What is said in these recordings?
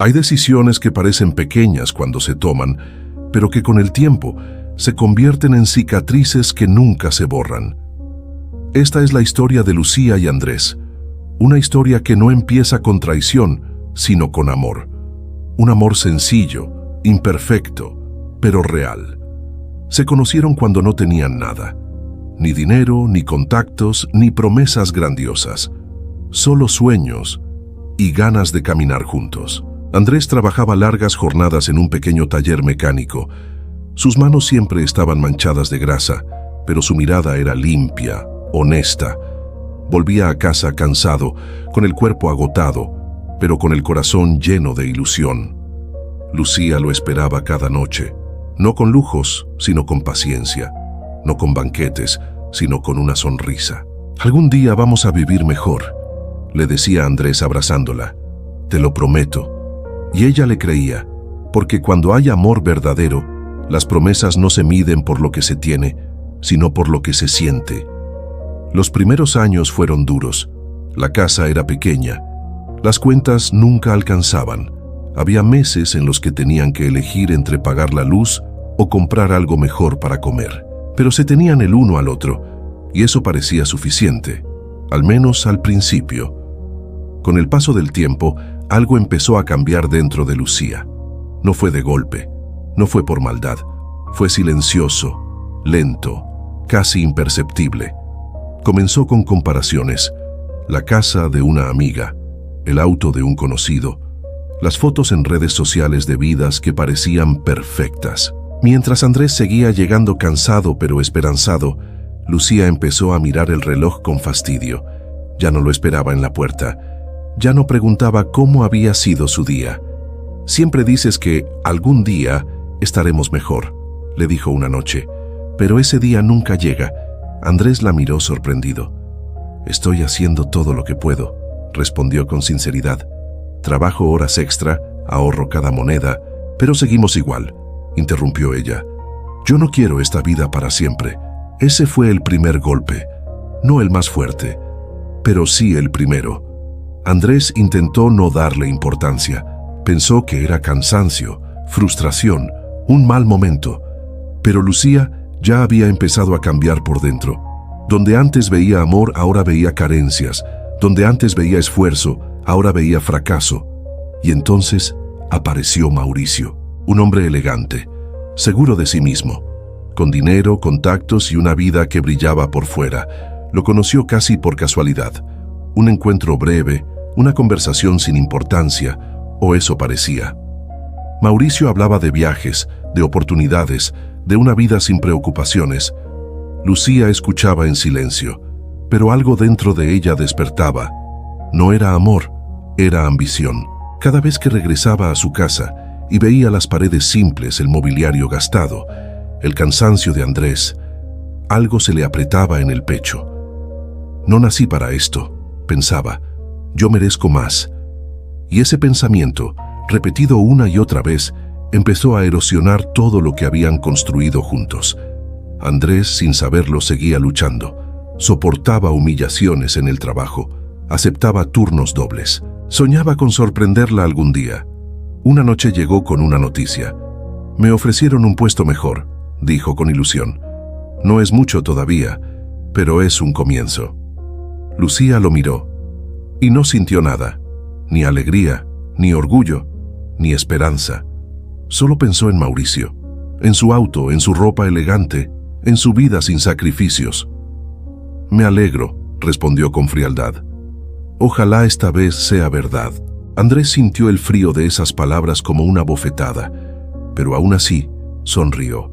Hay decisiones que parecen pequeñas cuando se toman, pero que con el tiempo se convierten en cicatrices que nunca se borran. Esta es la historia de Lucía y Andrés, una historia que no empieza con traición, sino con amor. Un amor sencillo, imperfecto, pero real. Se conocieron cuando no tenían nada, ni dinero, ni contactos, ni promesas grandiosas, solo sueños y ganas de caminar juntos. Andrés trabajaba largas jornadas en un pequeño taller mecánico. Sus manos siempre estaban manchadas de grasa, pero su mirada era limpia, honesta. Volvía a casa cansado, con el cuerpo agotado, pero con el corazón lleno de ilusión. Lucía lo esperaba cada noche, no con lujos, sino con paciencia, no con banquetes, sino con una sonrisa. «Algún día vamos a vivir mejor», le decía Andrés abrazándola. «Te lo prometo». Y ella le creía, porque cuando hay amor verdadero, las promesas no se miden por lo que se tiene, sino por lo que se siente. Los primeros años fueron duros. La casa era pequeña. Las cuentas nunca alcanzaban. Había meses en los que tenían que elegir entre pagar la luz o comprar algo mejor para comer. Pero se tenían el uno al otro, y eso parecía suficiente, al menos al principio. Con el paso del tiempo, algo empezó a cambiar dentro de Lucía. No fue de golpe, no fue por maldad, fue silencioso, lento, casi imperceptible. Comenzó con comparaciones: la casa de una amiga, el auto de un conocido, las fotos en redes sociales de vidas que parecían perfectas. Mientras Andrés seguía llegando cansado pero esperanzado, Lucía empezó a mirar el reloj con fastidio. Ya no lo esperaba en la puerta. Ya no preguntaba cómo había sido su día. «Siempre dices que algún día estaremos mejor», le dijo una noche, «pero ese día nunca llega». Andrés la miró sorprendido. «Estoy haciendo todo lo que puedo», respondió con sinceridad. «Trabajo horas extra, ahorro cada moneda, pero seguimos igual», interrumpió ella. «Yo no quiero esta vida para siempre. Ese fue el primer golpe, no el más fuerte, pero sí el primero». Andrés intentó no darle importancia. Pensó que era cansancio, frustración, un mal momento. Pero Lucía ya había empezado a cambiar por dentro. Donde antes veía amor, ahora veía carencias. Donde antes veía esfuerzo, ahora veía fracaso. Y entonces apareció Mauricio, un hombre elegante, seguro de sí mismo, con dinero, contactos y una vida que brillaba por fuera. Lo conoció casi por casualidad. Un encuentro breve, una conversación sin importancia, o eso parecía. Mauricio hablaba de viajes, de oportunidades, de una vida sin preocupaciones. Lucía escuchaba en silencio, pero algo dentro de ella despertaba. No era amor, era ambición. Cada vez que regresaba a su casa y veía las paredes simples, el mobiliario gastado, el cansancio de Andrés, algo se le apretaba en el pecho. «No nací para esto», pensaba. «Yo merezco más». Y ese pensamiento, repetido una y otra vez, empezó a erosionar todo lo que habían construido juntos. Andrés, sin saberlo, seguía luchando. Soportaba humillaciones en el trabajo, aceptaba turnos dobles. Soñaba con sorprenderla algún día. Una noche llegó con una noticia. «Me ofrecieron un puesto mejor», dijo con ilusión. «No es mucho todavía, pero es un comienzo». Lucía lo miró y no sintió nada, ni alegría, ni orgullo, ni esperanza. Solo pensó en Mauricio, en su auto, en su ropa elegante, en su vida sin sacrificios. «Me alegro», respondió con frialdad. «Ojalá esta vez sea verdad». Andrés sintió el frío de esas palabras como una bofetada, pero aún así sonrió,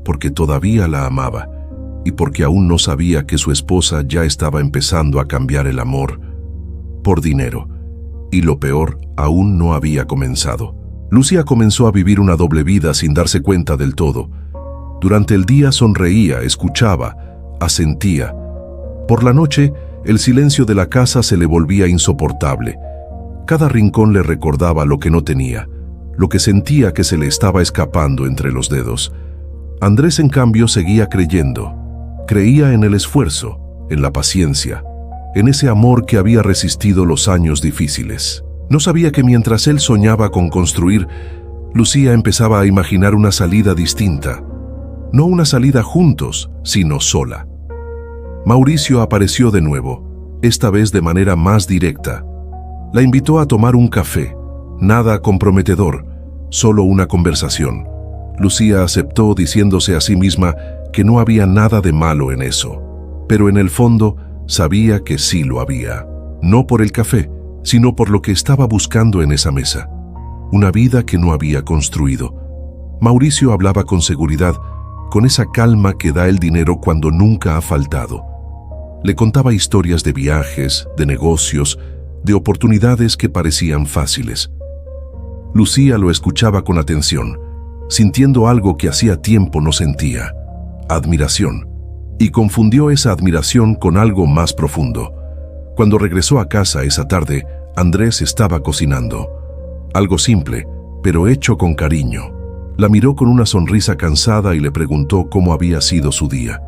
porque todavía la amaba y porque aún no sabía que su esposa ya estaba empezando a cambiar el amor por dinero, y lo peor aún no había comenzado. Lucía comenzó a vivir una doble vida sin darse cuenta del todo. Durante el día sonreía, escuchaba, asentía. Por la noche, el silencio de la casa se le volvía insoportable. Cada rincón le recordaba lo que no tenía, lo que sentía que se le estaba escapando entre los dedos. Andrés, en cambio, seguía creyendo. Creía en el esfuerzo, en la paciencia, en ese amor que había resistido los años difíciles. No sabía que mientras él soñaba con construir, Lucía empezaba a imaginar una salida distinta. No una salida juntos, sino sola. Mauricio apareció de nuevo, esta vez de manera más directa. La invitó a tomar un café, nada comprometedor, solo una conversación. Lucía aceptó diciéndose a sí misma que no había nada de malo en eso, pero en el fondo sabía que sí lo había. No por el café, sino por lo que estaba buscando en esa mesa. Una vida que no había construido. Mauricio hablaba con seguridad, con esa calma que da el dinero cuando nunca ha faltado. Le contaba historias de viajes, de negocios, de oportunidades que parecían fáciles. Lucía lo escuchaba con atención, sintiendo algo que hacía tiempo no sentía: admiración. Y confundió esa admiración con algo más profundo. Cuando regresó a casa esa tarde, Andrés estaba cocinando. Algo simple, pero hecho con cariño. La miró con una sonrisa cansada y le preguntó cómo había sido su día.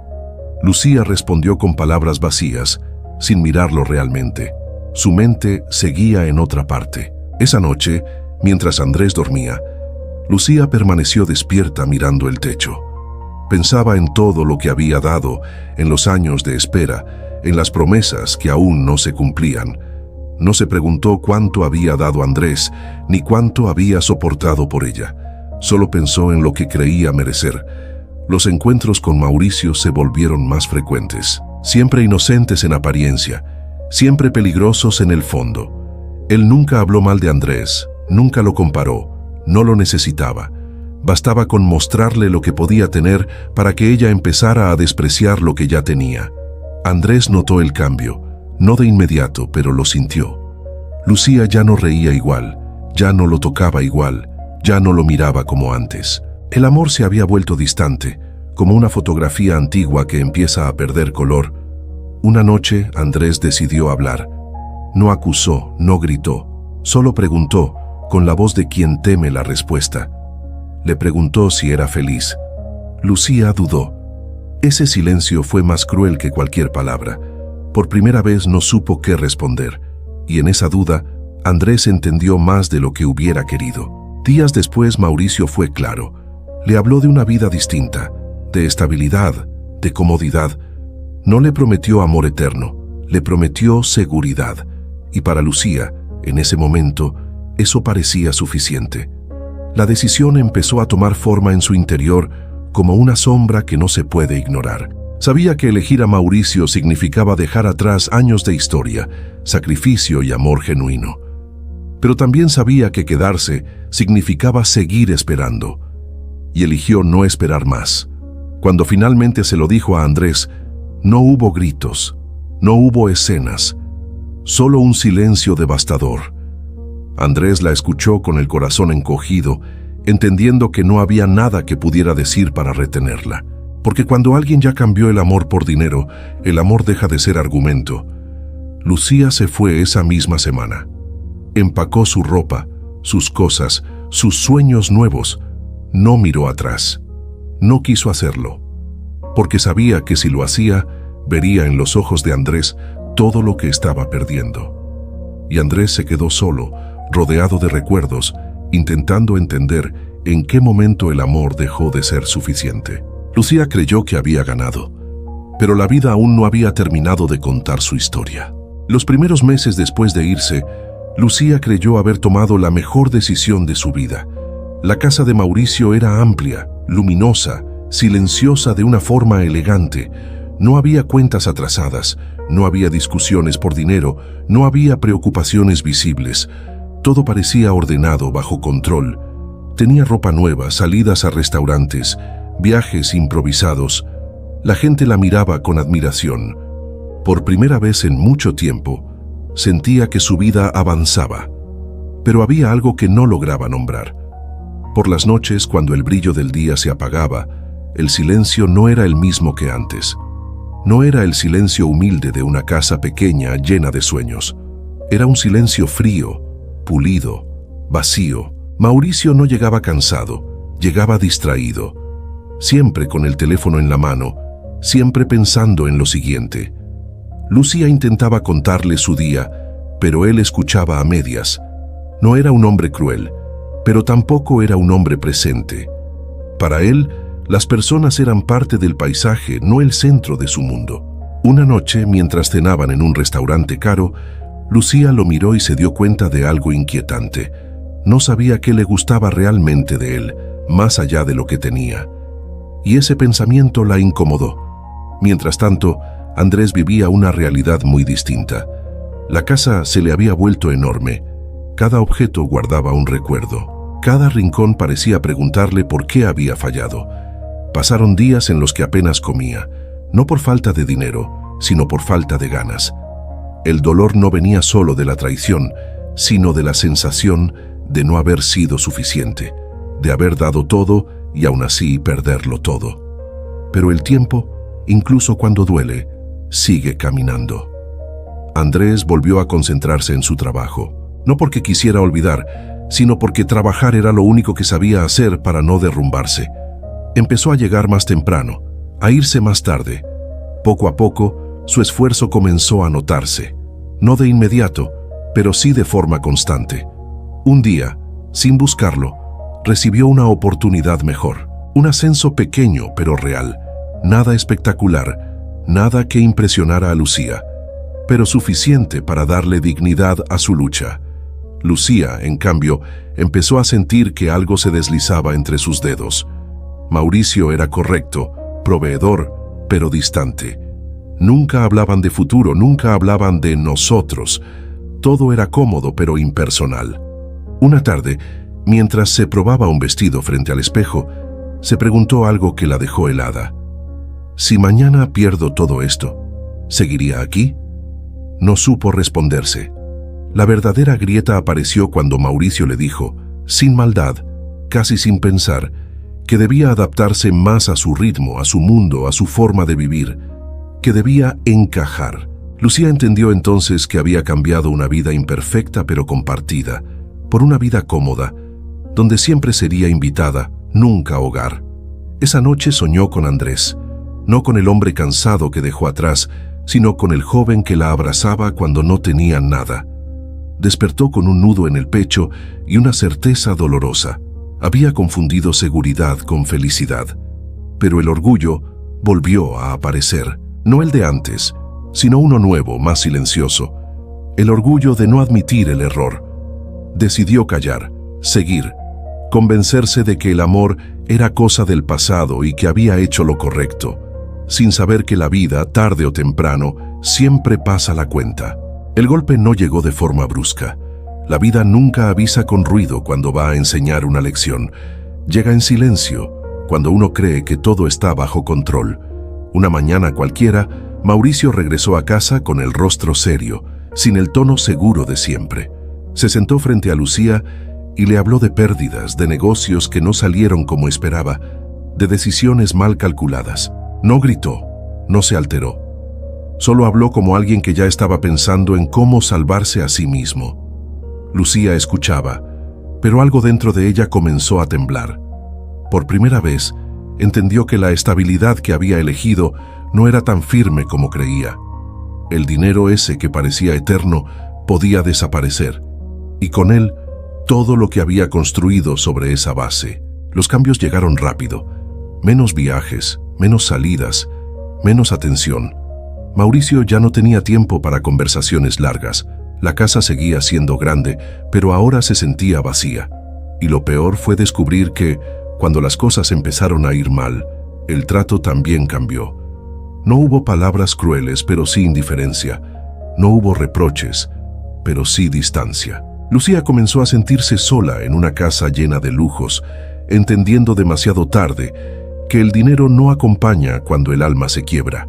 Lucía respondió con palabras vacías, sin mirarlo realmente. Su mente seguía en otra parte. Esa noche, mientras Andrés dormía, Lucía permaneció despierta mirando el techo. Pensaba en todo lo que había dado, en los años de espera, en las promesas que aún no se cumplían. No se preguntó cuánto había dado Andrés, ni cuánto había soportado por ella. Solo pensó en lo que creía merecer. Los encuentros con Mauricio se volvieron más frecuentes, siempre inocentes en apariencia, siempre peligrosos en el fondo. Él nunca habló mal de Andrés, nunca lo comparó, no lo necesitaba. Bastaba con mostrarle lo que podía tener para que ella empezara a despreciar lo que ya tenía. Andrés notó el cambio, no de inmediato, pero lo sintió. Lucía ya no reía igual, ya no lo tocaba igual, ya no lo miraba como antes. El amor se había vuelto distante, como una fotografía antigua que empieza a perder color. Una noche, Andrés decidió hablar. No acusó, no gritó, solo preguntó, con la voz de quien teme la respuesta. Le preguntó si era feliz. Lucía dudó. Ese silencio fue más cruel que cualquier palabra. Por primera vez no supo qué responder, y en esa duda, Andrés entendió más de lo que hubiera querido. Días después, Mauricio fue claro. Le habló de una vida distinta, de estabilidad, de comodidad. No le prometió amor eterno, le prometió seguridad. Y para Lucía, en ese momento, eso parecía suficiente. La decisión empezó a tomar forma en su interior como una sombra que no se puede ignorar. Sabía que elegir a Mauricio significaba dejar atrás años de historia, sacrificio y amor genuino. Pero también sabía que quedarse significaba seguir esperando. Y eligió no esperar más. Cuando finalmente se lo dijo a Andrés, no hubo gritos, no hubo escenas, solo un silencio devastador. Andrés la escuchó con el corazón encogido, entendiendo que no había nada que pudiera decir para retenerla. Porque cuando alguien ya cambió el amor por dinero, el amor deja de ser argumento. Lucía se fue esa misma semana. Empacó su ropa, sus cosas, sus sueños nuevos. No miró atrás. No quiso hacerlo. Porque sabía que si lo hacía, vería en los ojos de Andrés todo lo que estaba perdiendo. Y Andrés se quedó solo, rodeado de recuerdos, intentando entender en qué momento el amor dejó de ser suficiente. Lucía creyó que había ganado, pero la vida aún no había terminado de contar su historia. Los primeros meses después de irse, Lucía creyó haber tomado la mejor decisión de su vida. La casa de Mauricio era amplia, luminosa, silenciosa de una forma elegante. No había cuentas atrasadas, no había discusiones por dinero, no había preocupaciones visibles. Todo parecía ordenado, bajo control. Tenía ropa nueva, salidas a restaurantes, viajes improvisados. La gente la miraba con admiración. Por primera vez en mucho tiempo, sentía que su vida avanzaba. Pero había algo que no lograba nombrar. Por las noches, cuando el brillo del día se apagaba, el silencio no era el mismo que antes. No era el silencio humilde de una casa pequeña llena de sueños. Era un silencio frío, pulido, vacío. Mauricio no llegaba cansado, llegaba distraído, siempre con el teléfono en la mano, siempre pensando en lo siguiente. Lucía intentaba contarle su día, pero él escuchaba a medias. No era un hombre cruel, pero tampoco era un hombre presente. Para él, las personas eran parte del paisaje, no el centro de su mundo. Una noche, mientras cenaban en un restaurante caro, Lucía lo miró y se dio cuenta de algo inquietante. No sabía qué le gustaba realmente de él, más allá de lo que tenía. Y ese pensamiento la incomodó. Mientras tanto, Andrés vivía una realidad muy distinta. La casa se le había vuelto enorme. Cada objeto guardaba un recuerdo. Cada rincón parecía preguntarle por qué había fallado. Pasaron días en los que apenas comía, no por falta de dinero, sino por falta de ganas. El dolor no venía solo de la traición, sino de la sensación de no haber sido suficiente, de haber dado todo y aún así perderlo todo. Pero el tiempo, incluso cuando duele, sigue caminando. Andrés volvió a concentrarse en su trabajo, no porque quisiera olvidar, sino porque trabajar era lo único que sabía hacer para no derrumbarse. Empezó a llegar más temprano, a irse más tarde. Poco a poco, su esfuerzo comenzó a notarse, no de inmediato, pero sí de forma constante. Un día, sin buscarlo, recibió una oportunidad mejor, un ascenso pequeño pero real, nada espectacular, nada que impresionara a Lucía, pero suficiente para darle dignidad a su lucha. Lucía, en cambio, empezó a sentir que algo se deslizaba entre sus dedos. Mauricio era correcto, proveedor, pero distante. Nunca hablaban de futuro, nunca hablaban de nosotros. Todo era cómodo pero impersonal. Una tarde, mientras se probaba un vestido frente al espejo, se preguntó algo que la dejó helada. Si mañana pierdo todo esto, ¿seguiría aquí? No supo responderse. La verdadera grieta apareció cuando Mauricio le dijo, sin maldad, casi sin pensar, que debía adaptarse más a su ritmo, a su mundo, a su forma de vivir, que debía encajar. Lucía entendió entonces que había cambiado una vida imperfecta pero compartida, por una vida cómoda, donde siempre sería invitada, nunca hogar. Esa noche soñó con Andrés, no con el hombre cansado que dejó atrás, sino con el joven que la abrazaba cuando no tenía nada. Despertó con un nudo en el pecho y una certeza dolorosa. Había confundido seguridad con felicidad, pero el orgullo volvió a aparecer, no el de antes, sino uno nuevo, más silencioso, el orgullo de no admitir el error. Decidió callar, seguir, convencerse de que el amor era cosa del pasado y que había hecho lo correcto, sin saber que la vida, tarde o temprano, siempre pasa la cuenta. El golpe no llegó de forma brusca. La vida nunca avisa con ruido cuando va a enseñar una lección. Llega en silencio, cuando uno cree que todo está bajo control. Una mañana cualquiera, Mauricio regresó a casa con el rostro serio, sin el tono seguro de siempre. Se sentó frente a Lucía y le habló de pérdidas, de negocios que no salieron como esperaba, de decisiones mal calculadas. No gritó, no se alteró. Solo habló como alguien que ya estaba pensando en cómo salvarse a sí mismo. Lucía escuchaba, pero algo dentro de ella comenzó a temblar. Por primera vez, entendió que la estabilidad que había elegido no era tan firme como creía. El dinero ese que parecía eterno podía desaparecer, y con él todo lo que había construido sobre esa base. Los cambios llegaron rápido. Menos viajes, menos salidas, menos atención. Mauricio ya no tenía tiempo para conversaciones largas. La casa seguía siendo grande, pero ahora se sentía vacía. Y lo peor fue descubrir que, cuando las cosas empezaron a ir mal, el trato también cambió. No hubo palabras crueles, pero sí indiferencia. No hubo reproches, pero sí distancia. Lucía comenzó a sentirse sola en una casa llena de lujos, entendiendo demasiado tarde que el dinero no acompaña cuando el alma se quiebra.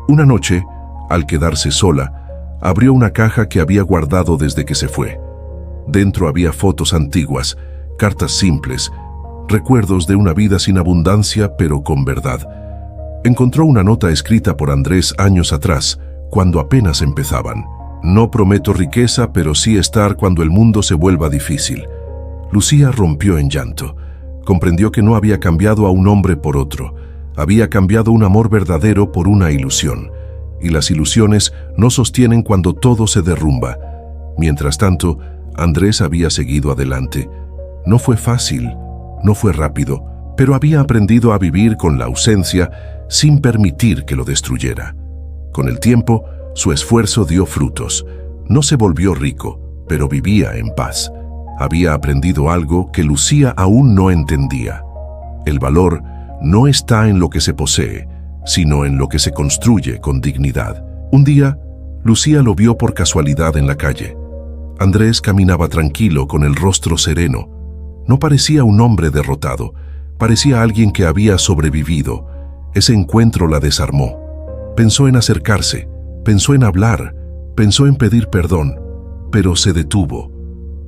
Una noche, al quedarse sola, abrió una caja que había guardado desde que se fue. Dentro había fotos antiguas, cartas simples, recuerdos de una vida sin abundancia pero con verdad. Encontró una nota escrita por Andrés años atrás, cuando apenas empezaban. No prometo riqueza, pero sí estar cuando el mundo se vuelva difícil. Lucía rompió en llanto. Comprendió que no había cambiado a un hombre por otro. Había cambiado un amor verdadero por una ilusión. Y las ilusiones no sostienen cuando todo se derrumba. Mientras tanto, Andrés había seguido adelante. No fue fácil, no fue rápido, pero había aprendido a vivir con la ausencia sin permitir que lo destruyera. Con el tiempo, su esfuerzo dio frutos. No se volvió rico, pero vivía en paz. Había aprendido algo que Lucía aún no entendía. El valor no está en lo que se posee, sino en lo que se construye con dignidad. Un día, Lucía lo vio por casualidad en la calle. Andrés caminaba tranquilo, con el rostro sereno. No parecía un hombre derrotado, parecía alguien que había sobrevivido. Ese encuentro la desarmó. Pensó en acercarse, pensó en hablar, pensó en pedir perdón, pero se detuvo.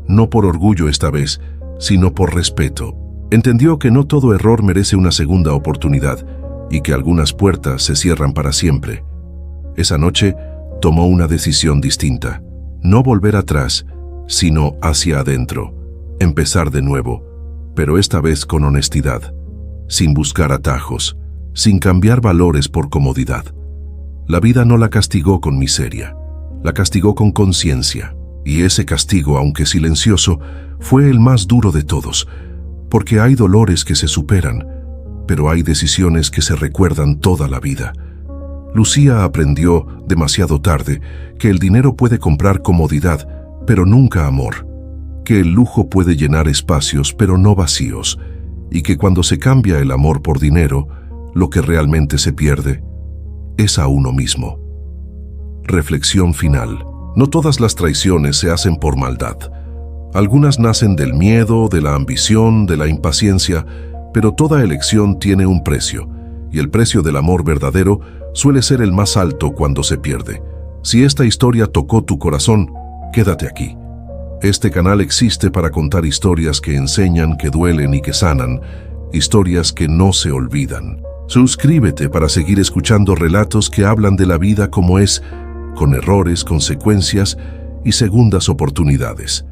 No por orgullo esta vez, sino por respeto. Entendió que no todo error merece una segunda oportunidad y que algunas puertas se cierran para siempre. Esa noche tomó una decisión distinta. No volver atrás, sino hacia adentro. Empezar de nuevo, pero esta vez con honestidad, sin buscar atajos, sin cambiar valores por comodidad. La vida no la castigó con miseria, la castigó con conciencia. Y ese castigo, aunque silencioso, fue el más duro de todos, porque hay dolores que se superan, pero hay decisiones que se recuerdan toda la vida. Lucía aprendió, demasiado tarde, que el dinero puede comprar comodidad, pero nunca amor, que el lujo puede llenar espacios, pero no vacíos, y que cuando se cambia el amor por dinero, lo que realmente se pierde es a uno mismo. Reflexión final. No todas las traiciones se hacen por maldad. Algunas nacen del miedo, de la ambición, de la impaciencia, pero toda elección tiene un precio, y el precio del amor verdadero suele ser el más alto cuando se pierde. Si esta historia tocó tu corazón, quédate aquí. Este canal existe para contar historias que enseñan, que duelen y que sanan, historias que no se olvidan. Suscríbete para seguir escuchando relatos que hablan de la vida como es, con errores, consecuencias y segundas oportunidades.